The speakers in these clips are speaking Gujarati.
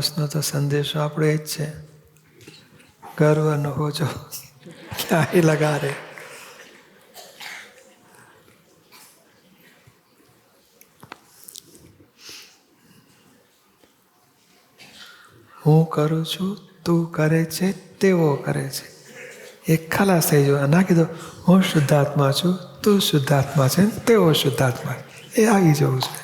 વર્ષનો તો સંદેશો આપણો એ જ છે, ગર્વ ન હો જો ક્યાંય લગા રે. હું કરું છું, તું કરે છે, તેવો કરે છે. એક ખલાસ થઈ જવા. ના કીધું હું શુદ્ધાત્મા છું, તું શુદ્ધાત્મા છે, તેવો શુદ્ધાત્મા. એ આવી જવું છે.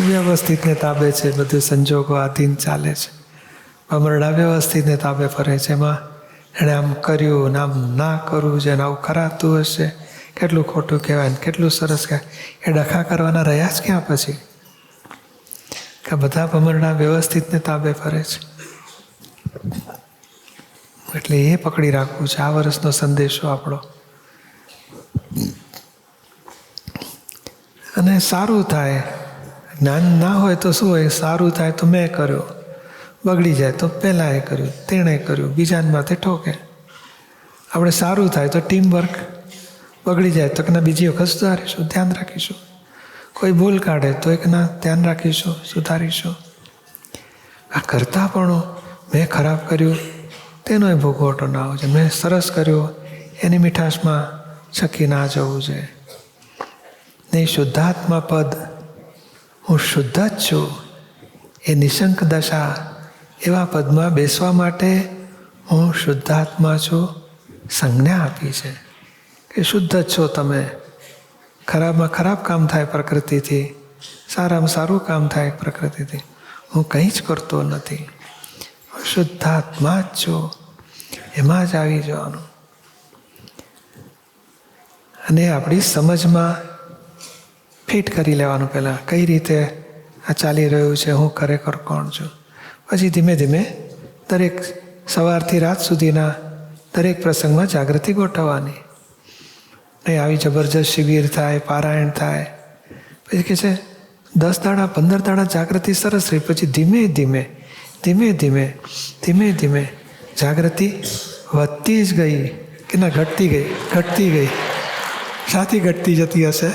વ્યવસ્થિતને તાબે છે, બધું સંજોગો આધીન ચાલે છે. ભમરડા વ્યવસ્થિતને તાબે ફરે છે. એમાં એણે આમ કર્યું ને આમ ના કરવું છે, ને આવું કરાતું હશે, કેટલું ખોટું કહેવાય ને કેટલું સરસ કહેવાય. એ ડખા કરવાના રહ્યા જ ક્યાં પછી? કે બધા ભમરડા વ્યવસ્થિતને તાબે ફરે છે. એટલે એ પકડી રાખવું છે આ વર્ષનો સંદેશો આપણો. અને સારું થાય. જ્ઞાન ના હોય તો શું હોય? સારું થાય તો મેં કર્યો, બગડી જાય તો પહેલાં એ કર્યું, તેણે કર્યું, બીજાને માથે ઠોકે. આપણે સારું થાય તો ટીમ વર્ક, બગડી જાય તો કે બીજી વખત સુધારીશું, ધ્યાન રાખીશું. કોઈ ભૂલ કાઢે તો એકના ધ્યાન રાખીશું, સુધારીશું. આ કરતાં પણ મેં ખરાબ કર્યું તેનો એ ભોગવટો ના આવવો છે. મેં સરસ કર્યું એની મીઠાશમાં છકી ના જવું છે. નહીં, શુદ્ધાત્મા પદ, હું શુદ્ધ જ છું, એ નિશંક દશા, એવા પદમાં બેસવા માટે હું શુદ્ધાત્મા છું સંજ્ઞા આપી છે કે શુદ્ધ જ છો તમે. ખરાબમાં ખરાબ કામ થાય પ્રકૃતિથી, સારામાં સારું કામ થાય પ્રકૃતિથી. હું કંઈ જ કરતો નથી, હું શુદ્ધાત્મા જ છું. એમાં જ આવી જવાનું. અને આપણી સમજમાં ફિટ કરી લેવાનું. પહેલાં કઈ રીતે આ ચાલી રહ્યું છે, હું ખરેખર કોણ છું. પછી ધીમે ધીમે દરેક સવારથી રાત સુધીના દરેક પ્રસંગમાં જાગૃતિ ગોઠવવાની. નહીં, આવી જબરજસ્ત શિબિર થાય, પારાયણ થાય, પછી કહે છે 10 દાડા 15 દાડા જાગૃતિ સરસ રહી. પછી ધીમે ધીમે ધીમે ધીમે ધીમે ધીમે જાગૃતિ વધતી જ ગઈ કે ના ઘટતી ગઈ? ઘટતી ગઈ. શાથી ઘટતી જતી હશે?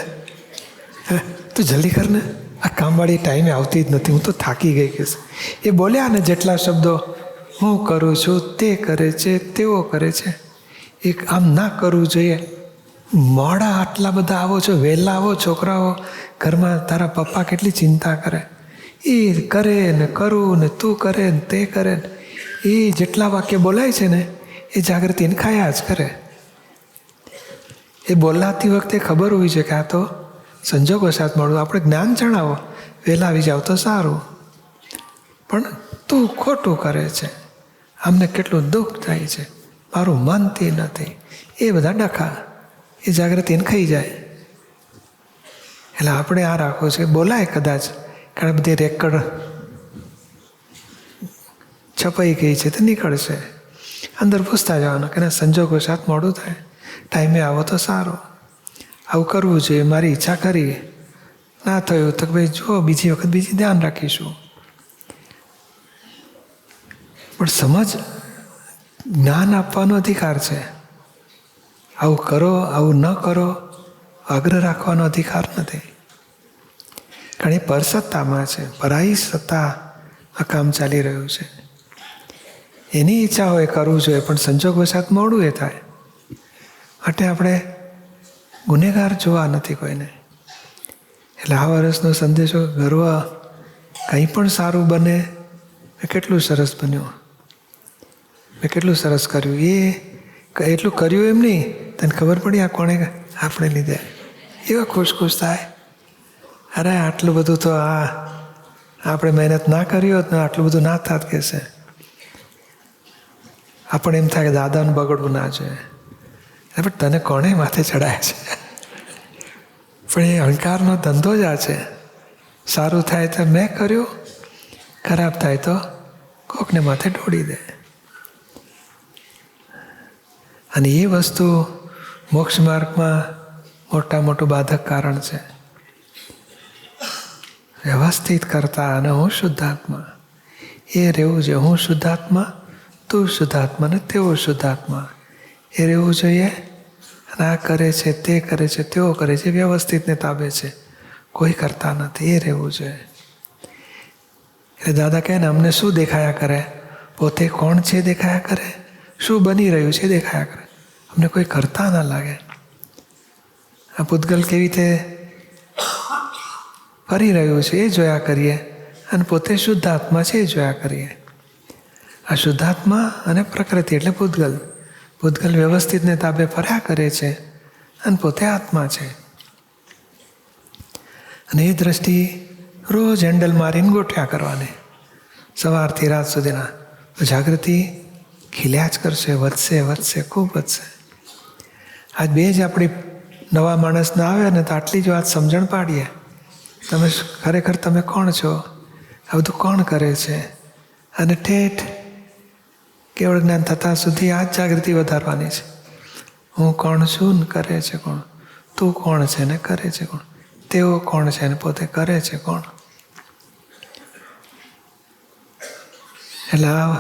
તું જલ્દી કર ને, આ કામવાળી ટાઈમે આવતી જ નથી, હું તો થાકી ગઈ. કે એ બોલ્યા ને જેટલા શબ્દો, હું કરું છું, તે કરે છે, તેવો કરે છે. એક આમ ના કરવું જોઈએ. મોડા આટલા બધા આવો છો, વહેલા આવો. છોકરાઓ ઘરમાં તારા પપ્પા કેટલી ચિંતા કરે. એ કરે ને કરું ને તું કરે ને તે કરે ને, એ જેટલા વાક્ય બોલાય છે ને એ જાગૃતિને ખાયા જ કરે. એ બોલાતી વખતે ખબર હોવી છે કે આ તો સંજોગો સાથ મળવું. આપણે જ્ઞાન જણાવો, વહેલા આવી જાવ તો સારું, પણ તું ખોટું કરે છે, આમને કેટલું દુઃખ થાય છે, મારું માનતી નથી. એ બધા ડખા એ જાગૃતિને ખાઈ જાય. એટલે આપણે આ રાખવું છે. બોલાય કદાચ, કારણ બધી રેકર્ડ છપાઈ ગઈ છે તો નીકળશે. અંદર પૂછતા જવાનું કે સંજોગો સાથ મોડું થાય, ટાઈમે આવો તો સારું, આવું કરવું જોઈએ, મારી ઈચ્છા કરી, ના થયું તો ભાઈ જુઓ, બીજી વખત બીજી ધ્યાન રાખીશું. પણ સમજ, જ્ઞાન આપવાનો અધિકાર છે. આવું કરો, આવું ન કરો, આગ્રહ રાખવાનો અધિકાર નથી. કારણ એ પરસત્તામાં છે, પરાઈ સત્તા આ કામ ચાલી રહ્યું છે. એની ઈચ્છા હોય કરવું જોઈએ, પણ સંજોગ વસાત મોડું એ થાય. માટે આપણે ગુનેગાર જોવા નથી કોઈને. એટલે આ વર્ષનો સંદેશો, ગર્વ, કંઈ પણ સારું બને, મેં કેટલું સરસ બન્યું, મેં કેટલું સરસ કર્યું. એ એટલું કર્યું એમ નહીં, તને ખબર પડી આ કોણે આપણે લીધે, એવા ખુશ ખુશ થાય. અરે આટલું બધું તો આ આપણે મહેનત ના કરી હોત ને આટલું બધું ના થાત. કહેશે આપણે એમ થાય કે દાદાનું બગડવું ના જોઈએ, પણ તને કોણે માથે ચડાય છે? પણ એ અહંકારનો ધંધો જ આ છે. સારું થાય તો મેં કર્યું, ખરાબ થાય તો કોકને માથે ઢોળી દે. અને એ વસ્તુ મોક્ષ માર્ગમાં મોટા મોટું બાધક કારણ છે. વ્યવસ્થિત કરતા અને હું શુદ્ધાત્મા એ રહેવું જોઈએ. હું શુદ્ધાત્મા, તું શુદ્ધાત્મા ને તેવો શુદ્ધાત્મા એ રહેવું જોઈએ. અને આ કરે છે, તે કરે છે, તેઓ કરે છે, વ્યવસ્થિતને તાબે છે. કોઈ કરતા નથી, એ રહેવું છે. એટલે દાદા કહે ને અમને શું દેખાયા કરે? પોતે કોણ છે દેખાયા કરે, શું બની રહ્યું છે દેખાયા કરે, અમને કોઈ કરતા ના લાગે. આ પૂતગલ કેવી રીતે ફરી રહ્યું છે એ જોયા કરીએ, અને પોતે શુદ્ધ આત્મા છે એ જોયા કરીએ. આ શુદ્ધાત્મા અને પ્રકૃતિ એટલે પૂતગલ. પૂતગલ વ્યવસ્થિતને તાબે ફર્યા કરે છે અને પોતે આત્મા છે. અને એ દ્રષ્ટિ રોજ હેન્ડલ મારીને ગોઠવ્યા કરવાની સવારથી રાત સુધીના. તો જાગૃતિ ખીલ્યા જ કરશે, વધશે વધશે, ખૂબ વધશે. આજ બે જ આપણી નવા માણસને આવે ને તો આટલી જ વાત સમજણ પાડીએ, તમે ખરેખર તમે કોણ છો, આ બધું કોણ કરે છે. અને ઠેઠ કેવળ જ્ઞાન થતાં સુધી આ જ જાગૃતિ વધારવાની છે. હું કોણ છું ને કરે છે કોણ, તું કોણ છે ને કરે છે કોણ, તેઓ કોણ છે ને પોતે કરે છે કોણ. એટલે આ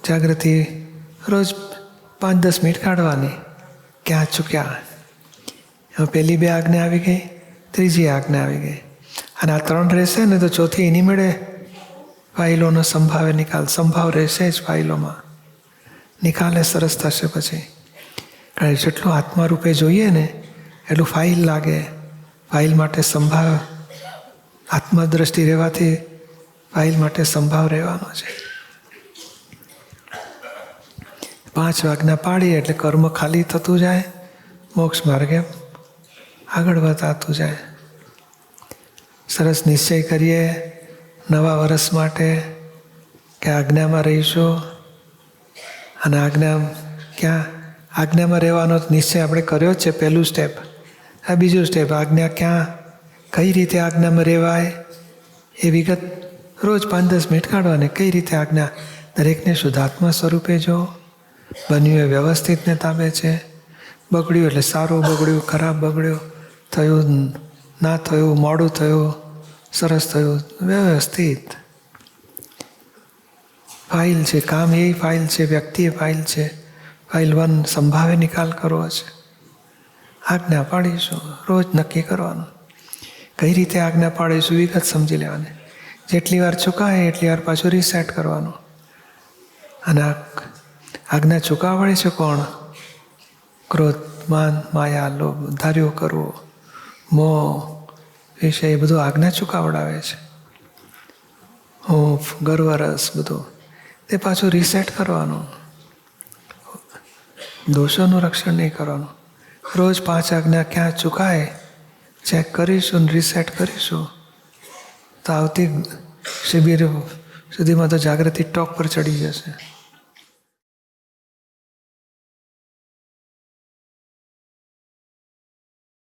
જાગૃતિ રોજ 5-10 મિનિટ કાઢવાની. ક્યાં ચૂક્યા? એમાં પહેલી 2 આજ્ઞા આવી ગઈ, ત્રીજી આજ્ઞા આવી ગઈ, અને આ 3 રહેશે ને તો ચોથી એની મેળે ફાઇલોનો સંભાવે નિકાલ. સંભાવ રહેશે જ ફાઇલોમાં, નિકાલે સરસ થશે. પછી કારણ જેટલું આત્મા રૂપે જોઈએ ને એટલું ફાઇલ લાગે. ફાઇલ માટે સંભાવ, આત્મા દ્રષ્ટિ રહેવાથી ફાઇલ માટે સંભાવ રહેવાનો છે. 5 આજ્ઞા પાડીએ એટલે કર્મ ખાલી થતું જાય, મોક્ષ માર્ગે આગળ વધાતું જાય. સરસ નિશ્ચય કરીએ નવા વર્ષ માટે કે આજ્ઞામાં રહીશું. અને આજ્ઞામાં રહેવાનો નિશ્ચય આપણે કર્યો જ છે, પહેલું સ્ટેપ. આ બીજું સ્ટેપ, આજ્ઞા ક્યાં, કઈ રીતે આજ્ઞામાં રહેવાય એ વિગત રોજ 5-10 મિનિટ કાઢવાની. કઈ રીતે આજ્ઞા, દરેકને શુદ્ધાત્મા સ્વરૂપે જો, બન્યું એ વ્યવસ્થિતને તાબે છે, બગડ્યું એટલે સારું બગડ્યું, ખરાબ બગડ્યું, થયું ના થયું, મોડું થયું, સરસ થયું, વ્યવસ્થિત ફાઇલ છે. કામ એ ફાઇલ છે, વ્યક્તિ એ ફાઇલ છે. ફાઇલ 1 સંભાવે નિકાલ કરવો છે. આજ્ઞા પાડીશું, રોજ નક્કી કરવાનું કઈ રીતે આજ્ઞા પાડીશું, વિગત સમજી લેવાની. જેટલી વાર ચૂકાય એટલી વાર પાછું રીસેટ કરવાનું. અને આજ્ઞા ચૂકાવડે છે કોણ? ક્રોધ, માન, માયા, લોભ, ધાર્યો કરવો, મોહ, વિષય, એ બધું આજ્ઞા ચૂકાવડાવે છે. હૂંફ, ગર્વરસ, બધું તે પાછું રીસેટ કરવાનું. દોષોનું રક્ષણ નહીં કરવાનું. રોજ 5 આજ્ઞા ક્યાં ચૂકાય ચેક કરીશું ને રીસેટ કરીશું તો આવતી શિબિર સુધીમાં તો જાગૃતિ ટોપ પર ચડી જશે.